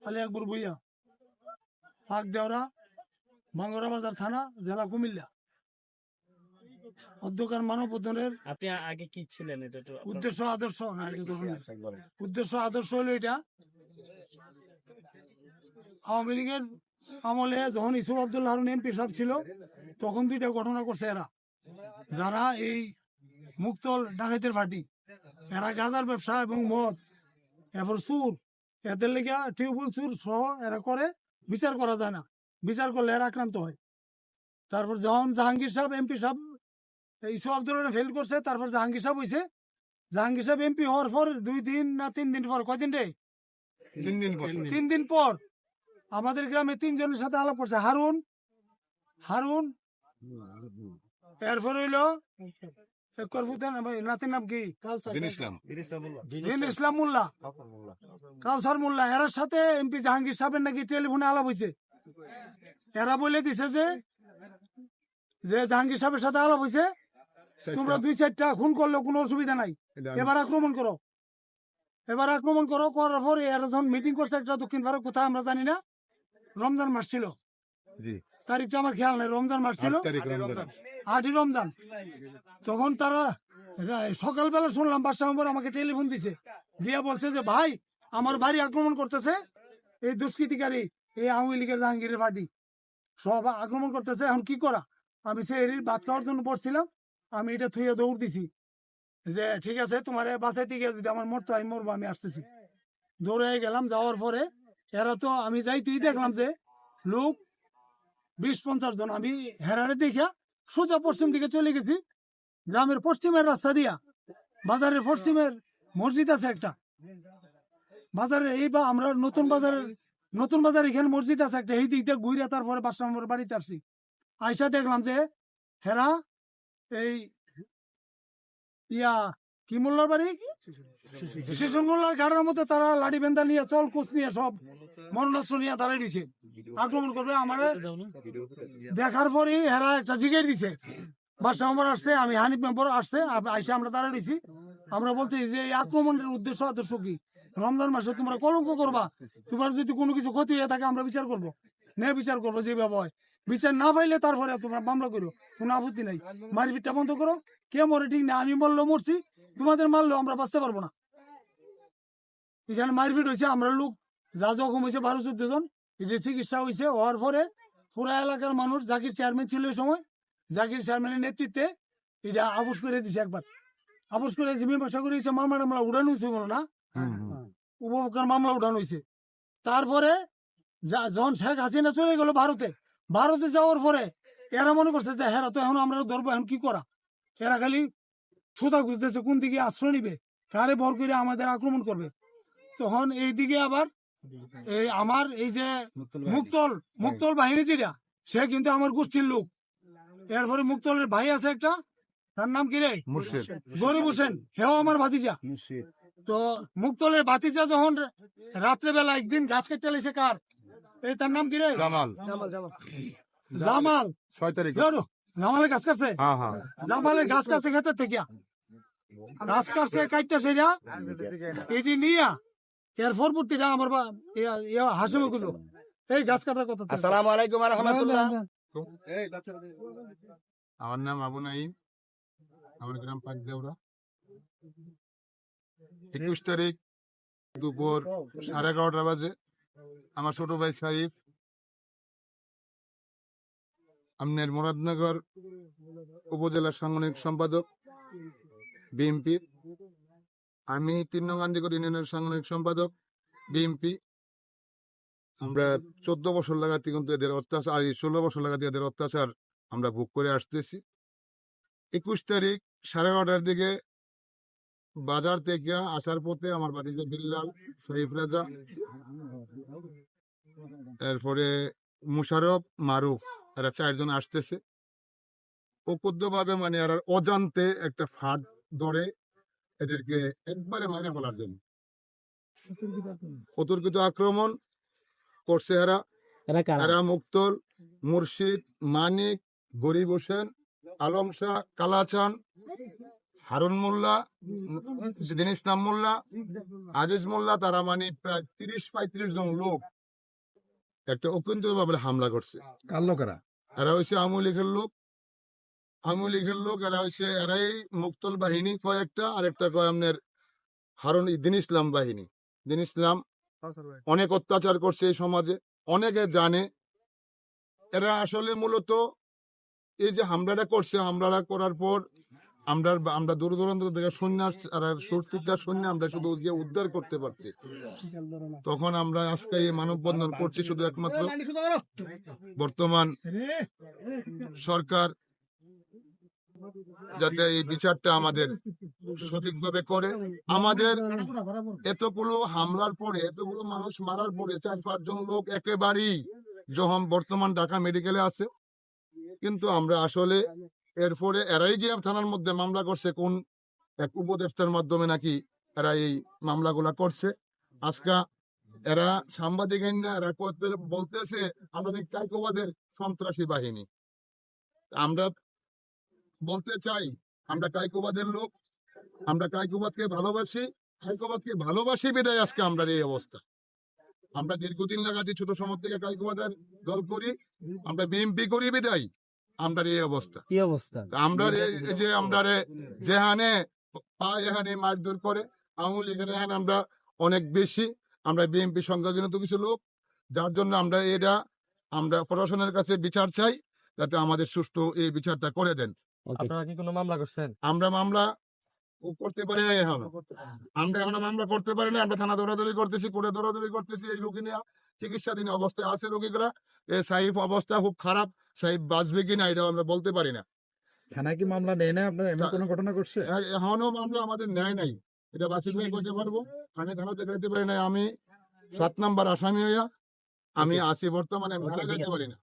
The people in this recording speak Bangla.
আলী আকবর ভুইয়া, হাক দেওরা, বাঙ্গরা বাজার থানা, জেলা কুমিল্লা। অধ্যকার মানব উদ্যানের আপনি আগে কি ছিলেন? এটা তো উদ্দেশ্য আদর্শ না, এটা ধরুন না। উদ্দেশ্য আদর্শ হলো এটা, আওয়ামী লীগের আমলে যখন ইসুফ আব্দুল্লাহ হারুন এমপি সাহেব ছিল, তখন দুইটা ঘটনা করছে এরা, যারা এই মুক্তল ডাকাতের পার্টি, এরা গাঁজার ব্যবসা এবং মদ, এরপর সুর, এদের লেগে টিউবুল সুর সহ এরা করে, বিচার করা যায় না, বিচার করলে এরা আক্রান্ত হয়। তারপর যখন জাহাঙ্গীর সাহেব এমপি সাহেব ইসুফ আব্দুল্লাহ ফেল করছে, তারপর জাহাঙ্গীর সাহেব হয়েছে। জাহাঙ্গীর সাহেব এমপি হওয়ার পর 2 দিন না 3 দিন পর, কয়দিন রে, 3 দিন পর আমাদের গ্রামে 3 জনের সাথে আলাপ করছে। হারুন, এরপর হইলো নাতির নাম কি, দিন ইসলাম মোল্লা, কাউসার মোল্লা, এর সাথে এমপি জাহাঙ্গীর সাহেবের নাকি টেলিফোনে আলাপ হয়েছে। এরা বলে দিছে যে জাহাঙ্গীর সাহেবের সাথে আলাপ হয়েছে, তোমরা 2-4টা খুন করলেও কোনো অসুবিধা নাই, এবার আক্রমণ করো। করার পরে এরা যখন মিটিং করছে একটা দক্ষিণ ভারত, কোথায় আমরা জানি না, রমজান মাস ছিল, তারিখটা আমার খেয়াল নেই, রমজান মাস ছিল, 8ই রমজান। তখন তারা সকালবেলা শুনলাম বাদশাহ মেম্বার আমাকে টেলিফোন দিছে, দিয়া বলছে যে ভাই আমার বাড়ি আক্রমণ করতেছে এই দুষ্কৃতিকারী, এই আওয়ামী লীগের জাহাঙ্গীরের পার্টি সব আক্রমণ করতেছে, এখন কি করা। আমি সে ভাত খাওয়ার জন্য পড়ছিলাম, আমি এটা থুয়ে দৌড় দিছি যে ঠিক আছে তোমার বাঁচাইতে গিয়ে যদি আমার মরতো আমি মরবো, আমি আসতেছি। দৌড়ে গেলাম, যাওয়ার পরে এরা তো আমি যাইতেই দেখলাম যে লোক 20-50 জন। আমি হেরারে দেখা সোজা পশ্চিম দিকে চলে গেছি, গ্রামের পশ্চিমের রাস্তা দিয়া, বাজারের পশ্চিমের মসজিদ আছে একটা, বাজারের এই বা আমরা নতুন বাজার এখানে মসজিদ আছে একটা, এই দিক দিয়ে ঘুরে তারপরে বাদশাহ মেম্বার বাড়িতে আসছি। আইসা দেখলাম যে হেরা এই কি মোল্লার বাড়ি, শিশু মোল্লার ঘাড়ের মধ্যে তারা লাঠি বেন্দা নিয়ে, চল কুচ নিয়ে, সব মরণাস্ত্র নিয়ে দাঁড়াই দিছে, আক্রমণ করবে। আমার দেখার পরে হেরা একটা জিগের দিছে, বাদশাহ মেম্বার আসছে, আমি হানিফ মেম্বার আসছে, আইসা আমরা দাঁড়াই দিছি। আমরা বলতে যে এই আক্রমণের উদ্দেশ্য আদর্শ কি, রমজান মাসে তোমরা কলঙ্ক করবা, তোমার যদি কোনো কিছু ক্ষতি হয়ে থাকে আমরা বিচার করবো, ন্যায় বিচার করবো, যেভাবে হয়। বিচার না পাইলে তারপরে তোমরা মামলা করো, কোনো আপত্তি নাই, মারপিটটা বন্ধ করো। কে মরে ঠিক না, আমি মরলেও মরছি, তোমাদের মারলেও আমরা বাঁচতে পারবো না। এখানে মারপিট হয়েছে, আমরা লোক যা জখম হয়েছে 12-14 জন, এটা চিকিৎসা হয়েছে। হওয়ার পরে পুরা এলাকার মানুষ, জাকির চেয়ারম্যান ছিল ওই সময়, জাকির চেয়ারম্যানের নেতৃত্বে এটা আপোষ করে দিছে, একবার আপোষ করে মীমাংসা করে দিয়েছে। মামলা উড়ানো হয়েছে বলো না, উপভোক্তার মামলা উঠানো হয়েছে। তারপরে যখন শেখ হাসিনা চলে গেল ভারতে যাওয়ার পরে এরা মনে করছে যে হ্যাঁ তো এখন আমরা ধরবো, এখন কি করা। এরা খালি সোজা খুঁজতেছে কোন দিকে আশ্রয় নিবে, কারে ভর করে আমাদের আক্রমণ করবে। তখন এই দিকে আবার এই আমার এই যে মুক্তল বাহিনী যেটা, সে কিন্তু আমার গোষ্ঠীর লোক। এরপরে মুক্তলের ভাই আছে একটা, তার নাম কি রে, গরিব হোসেন, সেও আমার ভাতিজা। তো মুক্তলের ভাতিজা যখন রাত্রেবেলা একদিন গাছ কেটে চালিয়েছে, কার এই তার নাম কি রে, জামাল 6 তারিখ জামালের গাছ কাটছে, জামালের গাছ কাটছে ক্ষেতের থেকে, গাছ কাটছে কাটটা সেটা এটি নিয়ে এর পরবর্তীটা আমার হাসিমে করলো এই গাছ কাটার কথা। আসসালামু আলাইকুম ওয়া রাহমাতুল্লাহ। আমার নাম আবু নাইম, আমার গ্রাম পাকদেওরা। 21 তারিখ দুপুর 11:30 বাজে আমার ছোট ভাই সাইফ, আমনের মুরাদনগর উপজেলার সাংগঠনিক সম্পাদক বিএনপি, আমি 3 নং আন্দিকর ইউনিয়নের সাংগঠনিক সম্পাদক বিএনপি। আমরা 14 বছর লাগাতে কিন্তু এদের অত্যাচার, 16 বছর লাগাতে এদের অত্যাচার আমরা ভোগ করে আসতেছি। 21 তারিখ 11:30টার দিকে বাজার থেকে আসার পথে আমার ভাতিজা বিল্লাল, শরীফ রাজা, এরপরে মুশারফ, মারুফ, এরা 4 জন আসতেছে। অকুদ্ধভাবে মানে এরা অজান্তে একটা ফাঁদ ধরে এদেরকে একবারে মারে ফেলার জন্য অতর্কিত আক্রমণ করছে। এরা মুক্তল, মুর্শিদ, মানিক, গরিব হোসেন, আলম শাহ, কালাচান, হারুন মোল্লা, দিন ইসলাম মোল্লা, আজিজ মোল্লা, তারা মানে প্রায় 30-35 জন লোক একটা অভ্যন্তরীণভাবে হামলা করছে। কার লোকেরা? এরা হচ্ছে আওয়ামী লীগের লোক, এরা হচ্ছে এরাই মুক্তল বাহিনী কয়েকটা, আর একটা কয় আপনার হারুন দিন ইসলাম বাহিনী। দিন ইসলাম অনেক অত্যাচার করছে এই সমাজে, অনেকে জানে। এরা আসলে মূলত এই যে হামলাটা করছে, হামলাটা করার পর আমরা দূর দূরান্ত থেকে সৈন্য আর সুরক্ষিতা সৈন্য আমরা শুধু গিয়ে উদ্ধার করতে পারছি। তখন আমরা আজকে এই মানববন্ধন করছি শুধু একমাত্র বর্তমান সরকার যাতে এই বিচারটা আমাদের সঠিকভাবে করে। আমাদের এতগুলো হামলার পরে, এতগুলো মানুষ মারার পরে 4-5 জন লোক একেবারেই যখন বর্তমান ঢাকা মেডিকেলে আছে, কিন্তু আমরা আসলে এরপরে এরাই গিয়ে থানার মধ্যে মামলা করছে, কোন এক উপদেষ্টার মাধ্যমে নাকি এরা এই মামলাগুলা করছে। আজকে এরা সাংবাদিক এরা বলতেছে আমাদের কাইকোবাদের সন্ত্রাসী বাহিনী। আমরা বলতে চাই আমরা কাইকোবাদের লোক, আমরা কাইকোবাদকে ভালোবাসি বিদায় আজকে আমরা এই অবস্থা। আমরা দীর্ঘদিন লাগাতে ছোট সময় থেকে কাইকোবাদের দল করি, আমরা বিএমপি করি বিদায় আমরা এই অবস্থা। কি অবস্থা? আমরা যে আমরা যেখানে পায় এখানে মারধর করে, আওয়ামী লীগের এখানে আমরা অনেক বেশি, আমরা বিএনপি সংখ্যাগরিষ্ঠ কিছু লোক, যার জন্য আমরা প্রশাসনের কাছে বিচার চাই, যাতে আমাদের সুষ্ঠু এই বিচারটা করে দেন। আপনারা কি কোনো মামলা করছেন? আমরা মামলা করতে পারি না এখনো, মামলা করতে পারি না। আমরা থানা দৌড়াদৌড়ি করতেছি, কোর্টে দৌড়াদৌড়ি করতেছি। এই রোগী নিয়ে চিকিৎসাধীন অবস্থায় আছে রোগীরা। এই সাহিব অবস্থা খুব খারাপ, সাহিব বাঁচবে কিনা এটাও আমরা বলতে পারি না। থানায় কি মামলা নেই না? আপনার এমন কোনো ঘটনা করছে? এখনো মামলা আমাদের ন্যায় নাই, এটা বাসিক ভাই করতে পারবো। আমি থানাতে যেতে পারি না, আমি 7 নম্বর আসামি হইয়া আমি আছি বর্তমানে, আমি থানা যেতে পারি না।